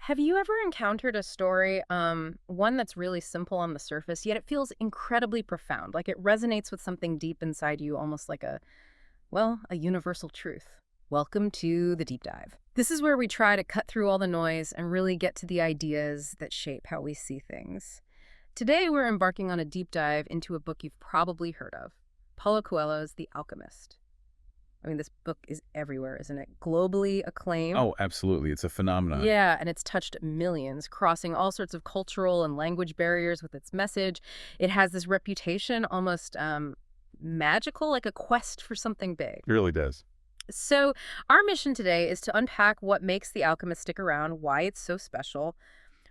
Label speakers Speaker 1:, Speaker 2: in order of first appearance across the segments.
Speaker 1: Have you ever encountered a story, one that's really simple on the surface, yet it feels incredibly profound, like it resonates with something deep inside you, almost like a universal truth? Welcome to the deep dive. This is where we try to cut through all the noise and really get to the ideas that shape how we see things. Today, we're embarking on a deep dive into a book you've probably heard of, Paulo Coelho's The Alchemist. I mean, this book is everywhere, isn't it? Globally acclaimed.
Speaker 2: Oh, absolutely. It's a phenomenon.
Speaker 1: Yeah, and it's touched millions, crossing all sorts of cultural and language barriers with its message. It has this reputation, almost magical, like a quest for something big.
Speaker 2: It really does.
Speaker 1: So our mission today is to unpack what makes The Alchemist stick around, why it's so special.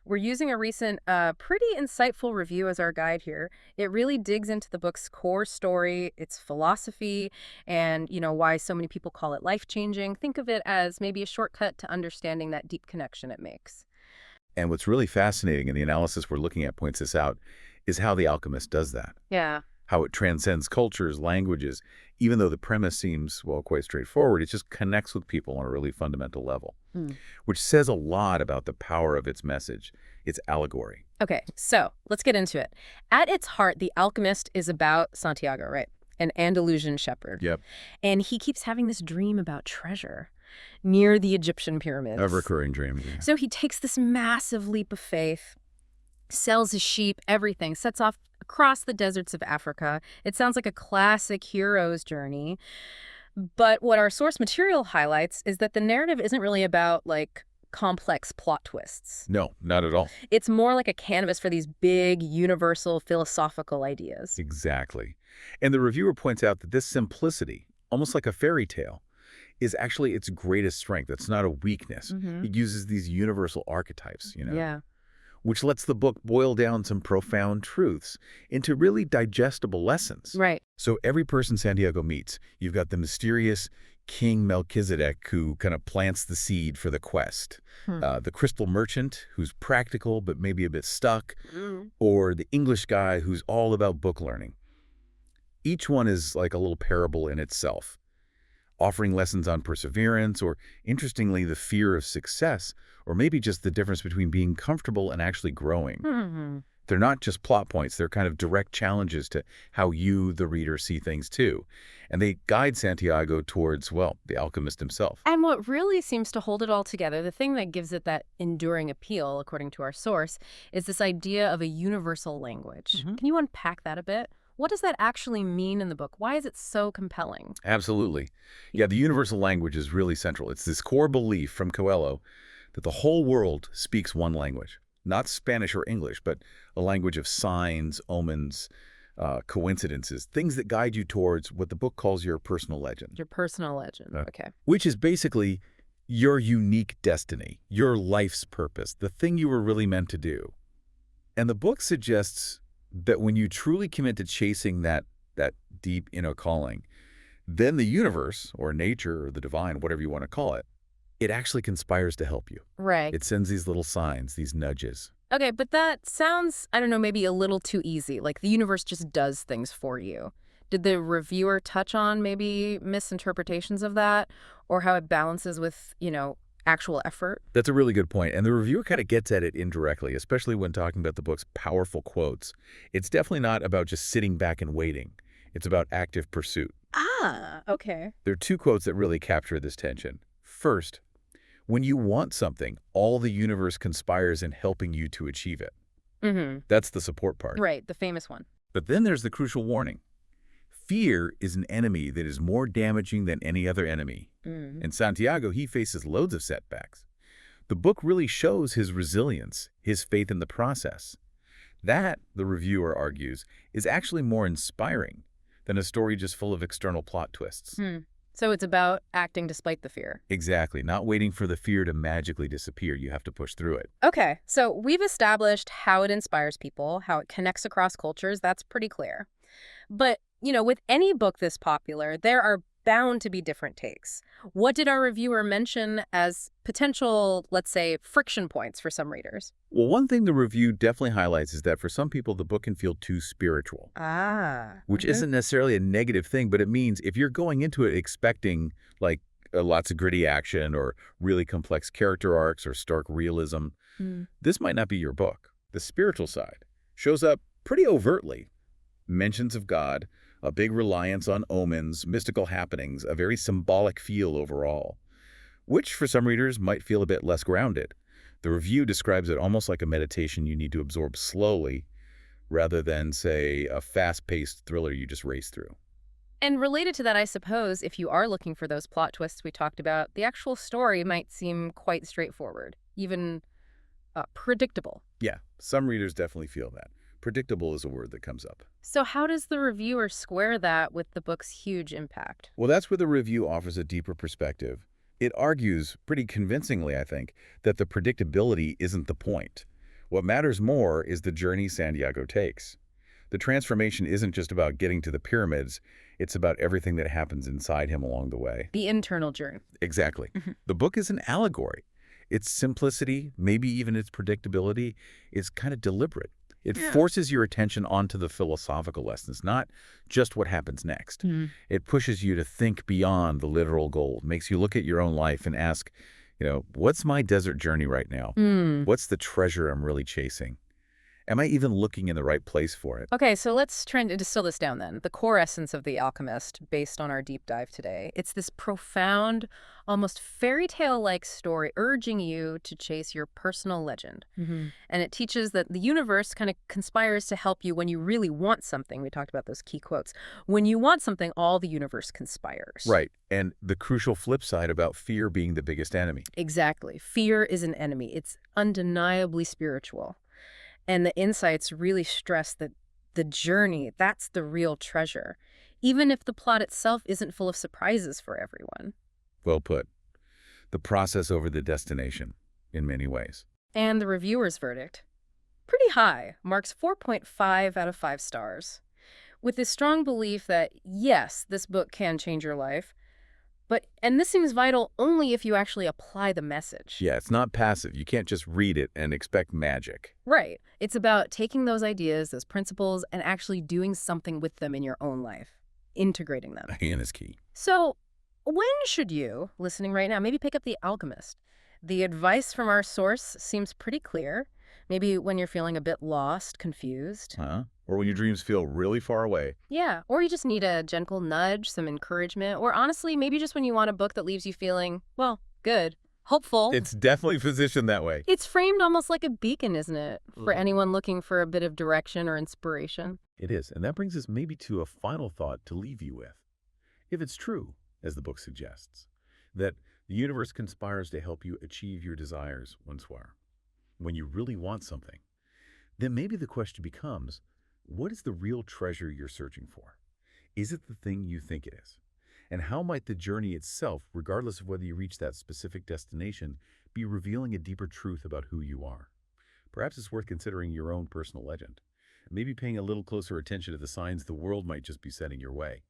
Speaker 1: We're using a recent, pretty insightful review as our guide here. It really digs into the book's core story, its philosophy, and, why so many people call it life-changing. Think of it as maybe a shortcut to understanding that deep connection it makes.
Speaker 2: And what's really fascinating, and the analysis we're looking at points this out, is how The Alchemist does that.
Speaker 1: Yeah.
Speaker 2: How it transcends cultures, languages. Even though the premise seems, well, quite straightforward, it just connects with people on a really fundamental level, which says a lot about the power of its message, its allegory.
Speaker 1: Okay, so let's get into it. At its heart, The Alchemist is about Santiago, right? An Andalusian shepherd.
Speaker 2: Yep.
Speaker 1: And he keeps having this dream about treasure near the Egyptian pyramids.
Speaker 2: A recurring dream. Yeah.
Speaker 1: So he takes this massive leap of faith, sells his sheep, everything, sets off across the deserts of Africa. It sounds like a classic hero's journey. But what our source material highlights is that the narrative isn't really about, complex plot twists.
Speaker 2: No, not at all.
Speaker 1: It's more like a canvas for these big, universal, philosophical ideas.
Speaker 2: Exactly. And the reviewer points out that this simplicity, almost like a fairy tale, is actually its greatest strength. It's not a weakness. It uses these universal archetypes,
Speaker 1: Yeah.
Speaker 2: which lets the book boil down some profound truths into really digestible lessons.
Speaker 1: Right.
Speaker 2: So every person Santiago meets, you've got the mysterious King Melchizedek who kind of plants the seed for the quest, the crystal merchant who's practical but maybe a bit stuck, or the English guy who's all about book learning. Each one is like a little parable in itself, offering lessons on perseverance or, interestingly, the fear of success, or maybe just the difference between being comfortable and actually growing. They're not just plot points. They're kind of direct challenges to how you, the reader, see things too. And they guide Santiago towards, well, the alchemist himself.
Speaker 1: And what really seems to hold it all together, the thing that gives it that enduring appeal, according to our source, is this idea of a universal language. Can you unpack that a bit? What does that actually mean in the book? Why is it so compelling?
Speaker 2: Absolutely. Yeah, the universal language is really central. It's this core belief from Coelho that the whole world speaks one language. Not Spanish or English, but a language of signs, omens, coincidences, things that guide you towards what the book calls your personal legend.
Speaker 1: Your personal legend. Okay.
Speaker 2: Which is basically your unique destiny, your life's purpose, the thing you were really meant to do. And the book suggests that when you truly commit to chasing that deep inner calling, then the universe, or nature, or the divine, whatever you want to call it, it actually conspires to help you.
Speaker 1: Right.
Speaker 2: It sends these little signs, these nudges.
Speaker 1: Okay, but that sounds, I don't know, maybe a little too easy. Like the universe just does things for you. Did the reviewer touch on maybe misinterpretations of that, or how it balances with, actual effort?
Speaker 2: That's a really good point. And the reviewer kind of gets at it indirectly, especially when talking about the book's powerful quotes. It's definitely not about just sitting back and waiting. It's about active pursuit.
Speaker 1: Ah, okay.
Speaker 2: There are two quotes that really capture this tension. First, when you want something, all the universe conspires in helping you to achieve it. That's the support part.
Speaker 1: Right, the famous one.
Speaker 2: But then there's the crucial warning. Fear is an enemy that is more damaging than any other enemy. In Santiago, he faces loads of setbacks. The book really shows his resilience, his faith in the process. That, the reviewer argues, is actually more inspiring than a story just full of external plot twists.
Speaker 1: So it's about acting despite the fear.
Speaker 2: Exactly. Not waiting for the fear to magically disappear. You have to push through it.
Speaker 1: Okay, so we've established how it inspires people, how it connects across cultures. That's pretty clear. But, with any book this popular, there are bound to be different takes. What did our reviewer mention as potential, let's say, friction points for some readers?
Speaker 2: Well, one thing the review definitely highlights is that for some people, the book can feel too spiritual. Which isn't necessarily a negative thing, but it means if you're going into it expecting, lots of gritty action or really complex character arcs or stark realism,
Speaker 1: Mm.
Speaker 2: this might not be your book. The spiritual side shows up pretty overtly. Mentions of God, a big reliance on omens, mystical happenings, a very symbolic feel overall, which for some readers might feel a bit less grounded. The review describes it almost like a meditation you need to absorb slowly rather than, say, a fast-paced thriller you just race through.
Speaker 1: And related to that, I suppose, if you are looking for those plot twists we talked about, the actual story might seem quite straightforward, even predictable.
Speaker 2: Yeah, some readers definitely feel that. Predictable is a word that comes up.
Speaker 1: So how does the reviewer square that with the book's huge impact?
Speaker 2: Well, that's where the review offers a deeper perspective. It argues, pretty convincingly, I think, that the predictability isn't the point. What matters more is the journey Santiago takes. The transformation isn't just about getting to the pyramids, it's about everything that happens inside him along the way.
Speaker 1: The internal journey.
Speaker 2: Exactly.
Speaker 1: Mhm.
Speaker 2: The book is an allegory. Its simplicity, maybe even its predictability, is kind of deliberate. It
Speaker 1: Yeah.
Speaker 2: forces your attention onto the philosophical lessons, not just what happens next.
Speaker 1: Mhm.
Speaker 2: It pushes you to think beyond the literal goal, makes you look at your own life and ask, what's my desert journey right now?
Speaker 1: Mm.
Speaker 2: What's the treasure I'm really chasing? Am I even looking in the right place for it?
Speaker 1: Okay, so let's try to distill this down then. The core essence of The Alchemist, based on our deep dive today, it's this profound, almost fairy tale-like story urging you to chase your personal legend. And it teaches that the universe kind of conspires to help you when you really want something. We talked about those key quotes. When you want something, all the universe conspires.
Speaker 2: Right. And the crucial flip side about fear being the biggest enemy.
Speaker 1: Exactly. Fear is an enemy. It's undeniably spiritual. And the insights really stress that the journey, that's the real treasure, even if the plot itself isn't full of surprises for everyone.
Speaker 2: Well put. The process over the destination, in many ways.
Speaker 1: And the reviewer's verdict? Pretty high, marks 4.5 out of 5 stars. With this strong belief that, yes, this book can change your life, and this seems vital only if you actually apply the message.
Speaker 2: Yeah, it's not passive. You can't just read it and expect magic.
Speaker 1: Right. It's about taking those ideas, those principles, and actually doing something with them in your own life, integrating them.
Speaker 2: Again is key.
Speaker 1: So, when should you, listening right now, maybe pick up The Alchemist? The advice from our source seems pretty clear. Maybe when you're feeling a bit lost, confused.
Speaker 2: Or when your dreams feel really far away.
Speaker 1: Yeah, or you just need a gentle nudge, some encouragement, or honestly, maybe just when you want a book that leaves you feeling, well, good, hopeful.
Speaker 2: It's definitely positioned that way.
Speaker 1: It's framed almost like a beacon, isn't it? For
Speaker 2: Mhm.
Speaker 1: anyone looking for a bit of direction or inspiration.
Speaker 2: It is. And that brings us maybe to a final thought to leave you with. If it's true, as the book suggests, that the universe conspires to help you achieve your desires once more, when you really want something, then maybe the question becomes, what is the real treasure you're searching for? Is it the thing you think it is? And how might the journey itself, regardless of whether you reach that specific destination, be revealing a deeper truth about who you are? Perhaps it's worth considering your own personal legend, maybe paying a little closer attention to the signs the world might just be sending your way.